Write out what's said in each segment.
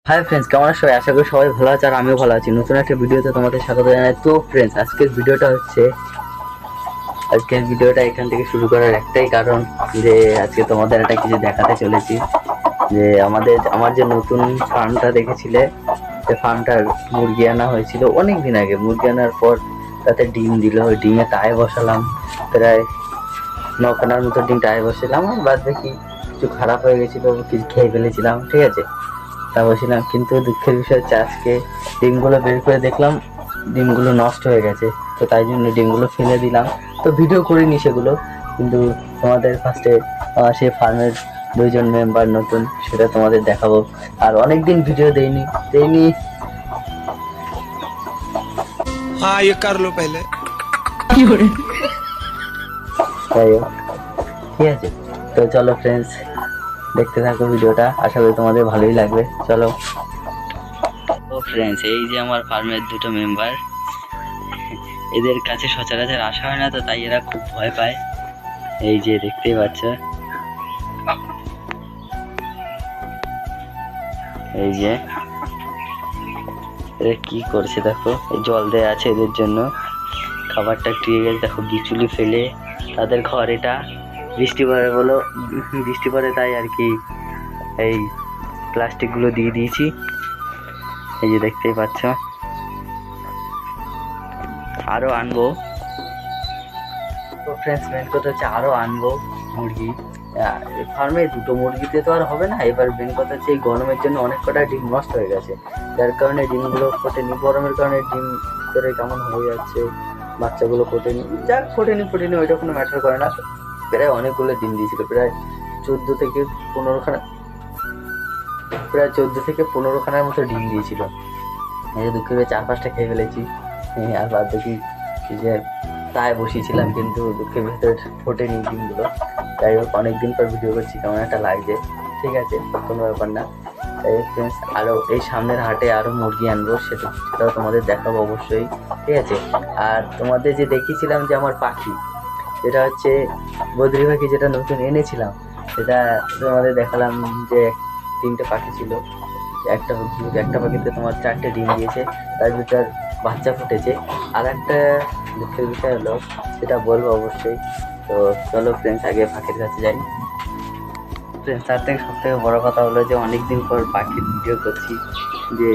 Hi friends, কেমন আছো? আশা করি সবাই ভালো আছে আর আমিও ভালো আছি। নতুন একটা ভিডিওতে তোমাদের স্বাগত জানাই। তো ফ্রেন্ডস, আজকের ভিডিওটা এখান থেকে শুরু করার একটাই কারণ যে আজকে তোমাদের একটা কিছু দেখাতে চলেছি। যে আমার যে নতুন ফার্মটা দেখেছিলে, সে ফার্মটার মুরগি আনা হয়েছিল অনেক দিন আগে। মুরগি আনার পর তাতে ডিম দিল, ওই ডিমে টায়ে বসালাম। প্রায় 9খানার মতো ডিম টায়ে বসালাম। আর বাদ বাকি কিছু খারাপ হয়ে গেছিল, কিছু খেয়ে ফেলেছিলাম, ঠিক আছে। তা বলছিলাম, কিন্তু দুঃখের বিষয় হচ্ছে আজকে ডিমগুলো বের করে দেখলাম ডিমগুলো নষ্ট হয়ে গেছে। তো তাই জন্য ডিমগুলো ফেলে দিলাম। তো ভিডিও করিনি সেগুলো, কিন্তু তোমাদের ফার্স্টে সেই ফার্মের 2জন মেম্বার নতুন, সেটা তোমাদের দেখাবো। আর অনেকদিন ভিডিও দেইনি। हाँ ये कर लो पहले। তাই হোক, ঠিক আছে। তো চলো ফ্রেন্ডস, দেখতে থাকো ভিডিওটা, আশা করি তোমাদের ভালোই লাগবে। চলো। তো ফ্রেন্ডস, এই যে আমার ফার্মের 2টো মেম্বার, এদের কাছে সচরাচর আসা হয় না, তো তাই এরা খুব ভয় পায়। এই যে দেখতেই পাচ্ছ, এই যে এরা কি করছে দেখো। এই জল দেয়া আছে এদের জন্য, খাবারটা টিকে গেছে দেখো, বিচুলি ফেলে তাদের ঘর। এটা বৃষ্টি পড়ে তাই আর কি এই প্লাস্টিকগুলো দিয়ে দিয়েছি। এই যে দেখতেই পাচ্ছ, আরো আনবো। তো ফ্রেন্ডস, মেন কথা হচ্ছে আরো আনবো মুরগি। ফার্মে 2টো মুরগিতে তো আর হবে না। এবার মেন কথা হচ্ছে এই গরমের জন্য অনেক কটা ডিম নষ্ট হয়ে গেছে, যার কারণে ডিমগুলো ফোটেনি। গরমের কারণে ডিম ভিতরে কেমন হয়ে যাচ্ছে, বাচ্চাগুলো ফোটেনি। যাক, ফোটেনি ওইটা কোনো ম্যাটার করে না। প্রায় অনেকগুলো ডিম দিয়েছিল, প্রায় 14 থেকে 15খানা, মতো ডিম দিয়েছিল। এই যে দুঃখের 4-5টা খেয়ে ফেলেছি। আর বাদ বাকি যে তাই বসিয়েছিলাম, কিন্তু দুঃখের ভিতরে ফোটেনি ডিমগুলো। যাই হোক, অনেকদিন পর ভিডিও করছি, কেমন একটা লাগছে। ঠিক আছে, কোনো ব্যাপার না। তাই ফ্রেন্ডস, আরও এই সামনের হাটে আরও মুরগি আনবো, সেটাও তোমাদের দেখাবো অবশ্যই, ঠিক আছে। আর তোমাদের যে দেখিয়েছিলাম যে আমার পাখি, যেটা হচ্ছে বদ্রি পাখি, যেটা নতুন এনেছিলাম, সেটা তোমাদের দেখালাম যে 3টে পাখি ছিল। একটা পাখিতে তোমার 4টে ডিম দিয়েছে, তার ভিতর বাচ্চা ফুটেছে। আর একটা দুঃখের বিষয় হলো, সেটা বলবো অবশ্যই। তো চলো ফ্রেন্ডস, আগে পাখির কাছে যাই। ফ্রেন্ডস, তার থেকে সব থেকে বড়ো কথা হলো যে অনেকদিন পর পাখির ভিডিও করছি। যে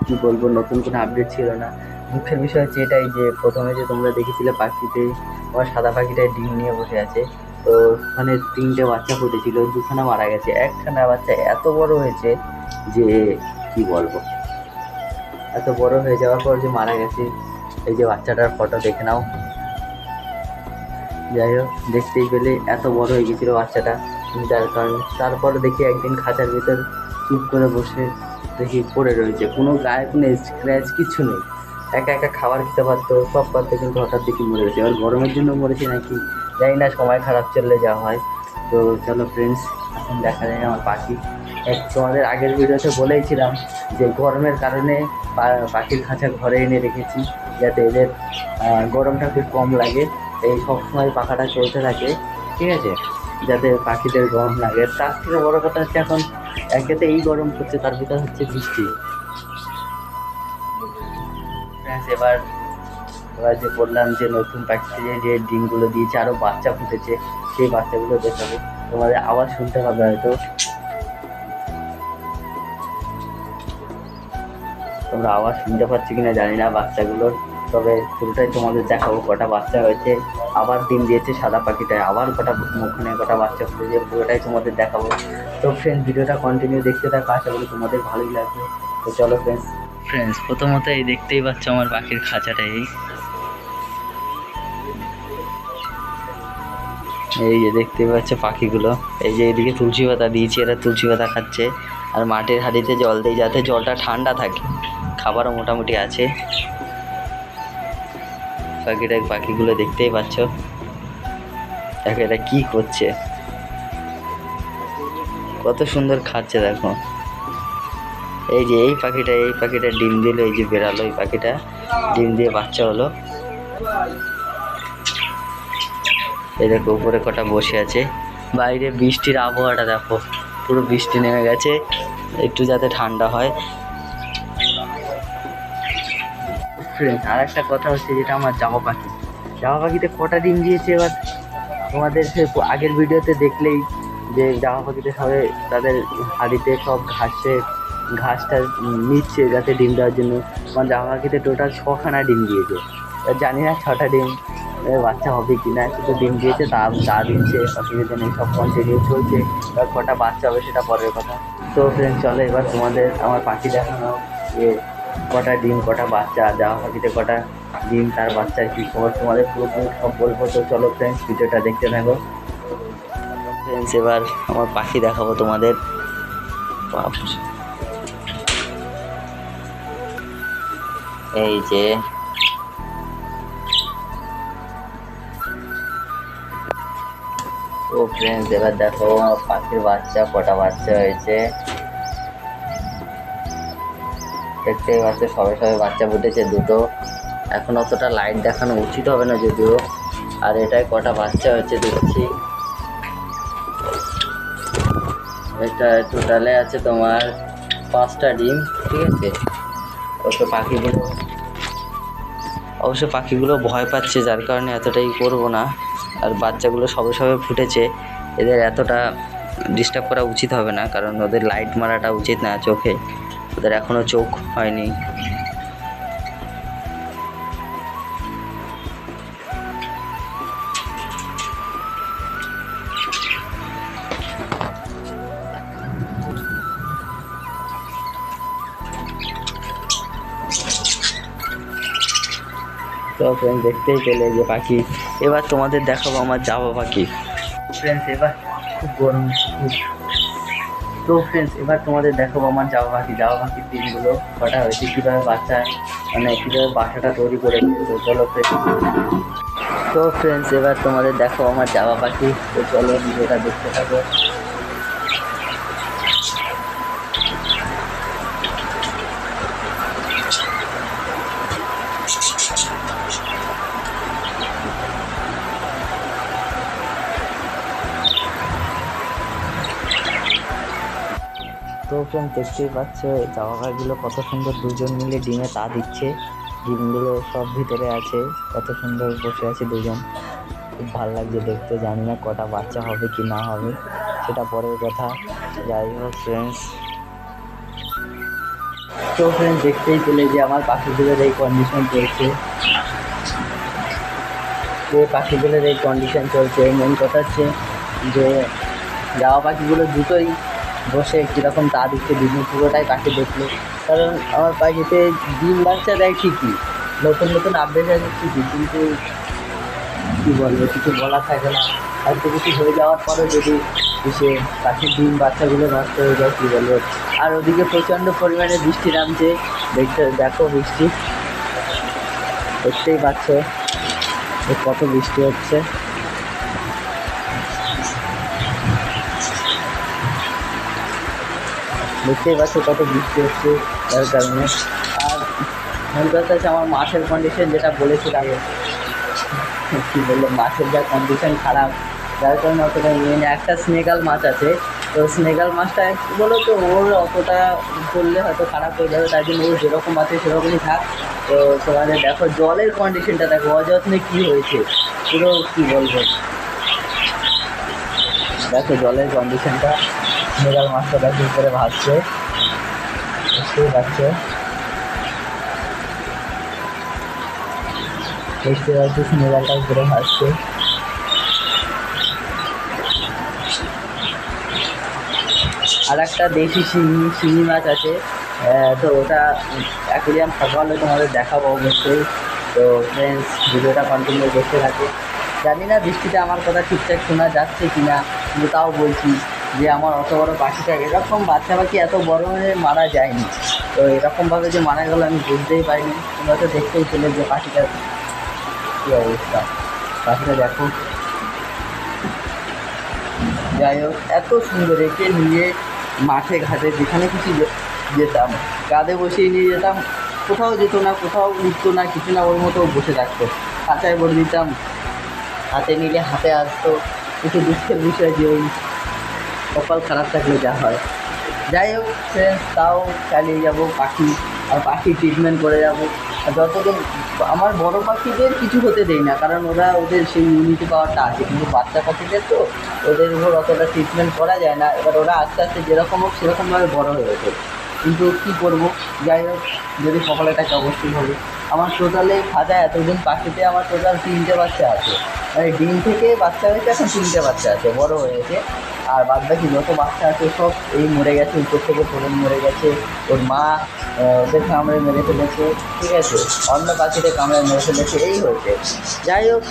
কি বলবো, নতুন কোনো আপডেট ছিল না। দুঃখের বিষয় হচ্ছে এটাই যে প্রথমে যে তোমরা দেখেছিলে পাখিতে, আমার সাদা পাখিটায় ডিম নিয়ে বসে আছে। তো ওখানে 3টে বাচ্চা ফুটেছিল, 2খানা মারা গেছে। একখানা বাচ্চা এত বড় হয়েছে যে কি বলবো, এত বড় হয়ে যাওয়ার পর যে মারা গেছে। এই যে বাচ্চাটার ফটো দেখে নাও। যাই হোক, দেখতেই পেলে এত বড় হয়ে গেছিলো বাচ্চাটা, যার কারণে তারপরে দেখি একদিন খাঁচার ভিতর চুপ করে বসে দেখি পড়ে রয়েছে, কোনো গায়ে কোনো স্ক্র্যাচ কিছু নেই। একা একা খাবার খেতে পারতো, সব পারতো, কিন্তু হঠাৎ দেখি মরে গেছে। এবার গরমের জন্য মরেছে নাকি জানি না, সময় খারাপ চললে যাওয়া হয়। তো চলো ফ্রেন্ডস, এখন দেখা যায় আমার পাখি। তোমাদের আগের ভিডিওতে বলেইছিলাম যে গরমের কারণে পাখির খাঁচা ঘরে এনে রেখেছি, যাতে এদের গরমটা খুব কম লাগে। এই সবসময় পাখাটা চলতে থাকে, ঠিক আছে, যাতে পাখিদের গরম লাগে। তার থেকে বড় কথা হচ্ছে এখন একেতে এই গরম পড়ছে, তার ভিতর হচ্ছে বৃষ্টি। এবার এবার যে বললাম যে নতুন পাখিতে যে ডিমগুলো দিয়েছে, আরও বাচ্চা ফুটেছে, সেই বাচ্চাগুলো দেখাবো। তোমাদের আওয়াজ শুনতে হবে হয়তো, তোমরা আওয়াজ শুনতে পাচ্ছ কিনা জানি না বাচ্চাগুলোর, তবে পুরোটাই তোমাদের দেখাবো। কটা বাচ্চা হয়েছে, আবার ডিম দিয়েছে সাদা পাখিটায়, আবার কটা বাচ্চা ফুটেছে, পুরোটাই তোমাদের দেখাবো। তো ফ্রেন্ডস, ভিডিওটা কন্টিনিউ দেখতে থাকো, আশা করি তোমাদের ভালোই লাগবে। তো চলো ফ্রেন্ডস, প্রথমত এই দেখতেই পাচ্ছ আমার পাখির খাঁচাটা। এই যে দেখতে পাচ্ছ পাখিগুলো, এই যে এদিকে তুলসী পাতা দিয়েছি, এরা তুলসী পাতা খাচ্ছে। আর মাটির হাঁড়িতে জল দেয় যাতে জলটা ঠান্ডা থাকে, খাবারও মোটামুটি আছে। পাখিগুলো দেখতেই পাচ্ছ, দেখো এরা কি করছে, কত সুন্দর খাচ্ছে দেখো। এই যে এই পাখিটা ডিম দিল, এই যে বেরালো, এই পাখিটা ডিম দিয়ে বাচ্চা হলো। এই দেখো উপরে কটা বসে আছে। বাইরে বৃষ্টির আবহাওয়াটা দেখো, পুরো বৃষ্টি নেমে গেছে। একটু যাতে ঠান্ডা হয়। ফ্রেন্ডস, আর একটা কথা হচ্ছে, যেটা আমার জামা পাখিতে কটা ডিম দিয়েছে এবার তোমাদের সে আগের ভিডিওতে দেখলেই, যে জামা পাখিতে সবাই তাদের হাঁড়িতে সব ঘাসটা নিচ্ছে যাতে ডিম দেওয়ার জন্য। আমার জামা পাখিতে টোটাল 6খানা ডিম দিয়েছে। এবার জানি না 6টা ডিম বাচ্চা হবে কি না, শুধু ডিম দিয়েছে, তা দিচ্ছে, অসুবিধা নেই, সব কন্টিনিউ চলছে। এবার কটা বাচ্চা হবে সেটা পরের কথা। তো ফ্রেন্ড, চলো এবার তোমাদের আমার পাখি দেখানো, যে কটা ডিম, কটা বাচ্চা, জামা পাখিতে কটা ডিম, তার বাচ্চার কী খবর, তোমাদের পুরোপুরি সব বলবো। তো চলো ফ্রেন্ডস, ভিডিওটা দেখতে থাকো। ফ্রেন্ডস, এবার আমার পাখি দেখাবো তোমাদের। এই যে ও ফ্রেন্ডস, এবার দেখো পাখির বাচ্চা, কটা বাচ্চা হয়েছে দেখতেই পাচ্ছ। সবে বাচ্চা ফুটেছে দুটো। এখন অতটা লাইট দেখানো উচিত হবে না যদিও। আর এটাই কটা বাচ্চা হচ্ছে দেখছি। এটা টোটালে আছে তোমার 5টা ডিম, ঠিক আছে। অবশ্য পাখিগুলো ভয় পাচ্ছে, যার কারণে এতটাই করব না। আর বাচ্চাগুলো সবে ফুটেছে, এদের এতটা ডিস্টার্ব করা উচিত হবে না, কারণ ওদের লাইট মারাটা উচিত না চোখে, ওদের এখনও চোখ হয়নি। তো ফ্রেন্ড, দেখতেই পেলে যে পাখি। এবার তোমাদের দেখাবো আমার জাভা পাখি। ফ্রেন্ডস, এবার খুব গরম। তো ফ্রেন্ডস, এবার তোমাদের দেখাবো আমার জাভা পাখির ডিমগুলো কটা হয়েছে, কীভাবে বাচ্চা, মানে কীভাবে বাসাটা তৈরি করেছে। তো চলো ফ্রেন্ডস, এবার তোমাদের দেখাবো আমার জাভা পাখি। তো চলো ভিডিওটা দেখতে থাকো। তো ফ্রেন্ড, দেখতেই পাচ্ছ জামা পাখিগুলো কত সুন্দর, দুজন মিলে ডিমে তা দিচ্ছে। ডিমগুলো সব ভিতরে আছে, কত সুন্দর বসে আছে দুজন। খুব ভালো লাগছে দেখতে। জানি না কটা বাচ্চা হবে কি না হবে, সেটা পরের কথা। যাই হোক ফ্রেন্ডস, তো ফ্রেন্ড, দেখতেই পেলে যে আমার পাখিগুলোর এই কন্ডিশন চলছে। মেন কথা হচ্ছে যে জামা পাখিগুলো দুটোই বসে কীরকম তা দিচ্ছে, ডিমের পুরোটাই পাখি দেখলো। কারণ আমার পাখিতে ডিম বাচ্চা দেয় ঠিকই, নতুন আপডেট আছে ঠিকই, কিন্তু কী বলবো, কিছু বলা থাকে না। হয়তো কিছু হয়ে যাওয়ার পরে যদি সে পাখির ডিম বাচ্চাগুলো নষ্ট হয়ে যায়, কী বলবো। আর ওদিকে প্রচণ্ড পরিমাণে বৃষ্টি নামছে, দেখো বৃষ্টি, দেখতেই পাচ্ছ কত বৃষ্টি হচ্ছে। দেখতেই পাচ্ছ কত বৃষ্টি হচ্ছে, যার কারণে। আর মূল কথা হচ্ছে আমার মাছের কন্ডিশন, যেটা বলেছিলাম, কী বললো, মাছের যা কন্ডিশন খারাপ, যার কারণে অতটা মেন একটা স্নেগাল মাছ আছে। তো স্নেগাল মাছটা কী বলো তো, ওর অতটা করলে হয়তো খারাপ হয়ে যাবে, তাই জন্য ও যেরকম আছে সেরকমই থাক। তো তোমাদের দেখো জলের কন্ডিশনটা দেখো, অযত্নে কী হয়েছে পুরো, কী বলবো। দেখো জলের কন্ডিশনটা, স্নেগাল মাছটা দেখো করে ভাসছে, বুঝতেই পারছো। স্নেগালটা উপরে ভাসছে। আর একটা দেশি শিঙি মাছ আছে, তো ওটা অ্যাকুরিয়াম ফাঁকা হলে তোমাদের দেখাবো অবশ্যই। তো ফ্রেন্ডস, ভিডিওটা কন্টিনিউ দেখতে থাকে। জানি না বৃষ্টিতে আমার কথা ঠিকঠাক শোনা যাচ্ছে কি না, কিন্তু তাও বলছি যে আমার অত বড় পাখিটা, এরকম বাচ্চা পাখি এত বড় হয়ে মারা যায়নি। তো এরকমভাবে যে মারা গেল আমি বুঝতেই পারিনি। তোমরা তো দেখতেই পেলে যে পাখিটার কী অবস্থা। পাখিটা দেখো, যাই হোক, এত সুন্দর একে নিয়ে মাঠে ঘাটে যেখানে কিছু যেতাম, কাঁধে বসিয়ে নিয়ে যেতাম, কোথাও যেত না, কোথাও উঠতো না, কিছু না, ওর মতো বসে থাকতো। খাঁচায় ভরে দিতাম, হাতে নিলে হাতে আসতো। একটু দুঃখের বিষয় যে ওই কপাল খারাপ থাকলে যা হয়, যাই হোক ফ্রেন্ডস, তাও চালিয়ে যাব পাখি, আর পাখি ট্রিটমেন্ট করে যাব। আর যতদিন আমার বড় পাখিদের কিছু হতে দেই না, কারণ ওরা ওদের সেই ইমিউনিটি পাওয়ারটা আছে, কিন্তু বাচ্চা পাখিদের তো ওদের উপর অতটা ট্রিটমেন্ট করা যায় না। এবার ওরা আস্তে আস্তে যেরকম হোক সেরকমভাবে বড় হয়ে ওঠে, কিন্তু কী করবো, যাই হোক, যদি সকালে থাকে অবশ্যই হবে। আমার টোটালে খাজা এতদিন পাখিতে আমার টোটাল 3টে বাচ্চা আছে, মানে ডিম থেকে বাচ্চা হয়েছে, এখন 3টে বাচ্চা আছে, বড় হয়েছে। আর বাদ বাকি যত বাচ্চা আছে সব এই মরে গেছে, উপর থেকে পড়ে মরে গেছে। ওর মা ওদের কামড়ে মেরে ফেলেছে, ঠিক আছে, অন্য পাখিতে কামড়ে মেরে ফেলেছে, এই হয়েছে। যাই হোক,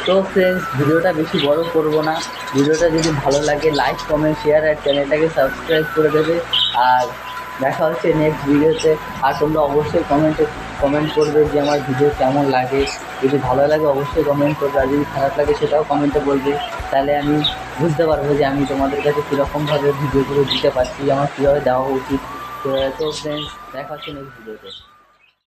তো ফ্রেন্ডস, ভিডিওটা বেশি বড় করব না। ভিডিওটা যদি ভালো লাগে লাইক, কমেন্ট, শেয়ার আর চ্যানেলটাকে সাবস্ক্রাইব করে দেবে। আর দেখা হচ্ছে নেক্সট ভিডিওতে। আর তোমরা অবশ্যই কমেন্ট করবে যে আমার ভিডিও কেমন লাগে। যদি ভালো লাগে অবশ্যই কমেন্ট করবে, আর যদি খারাপ লাগে সেটাও কমেন্টে বলবে। তাহলে আমি বুঝতে পারবো যে আমি তোমাদের কাছে কীরকমভাবে ভিডিওগুলো দিতে পারছি, আমার কীভাবে দেওয়া উচিত। তো ফ্রেন্ডস, দেখা হচ্ছে নেক্সট ভিডিওতে।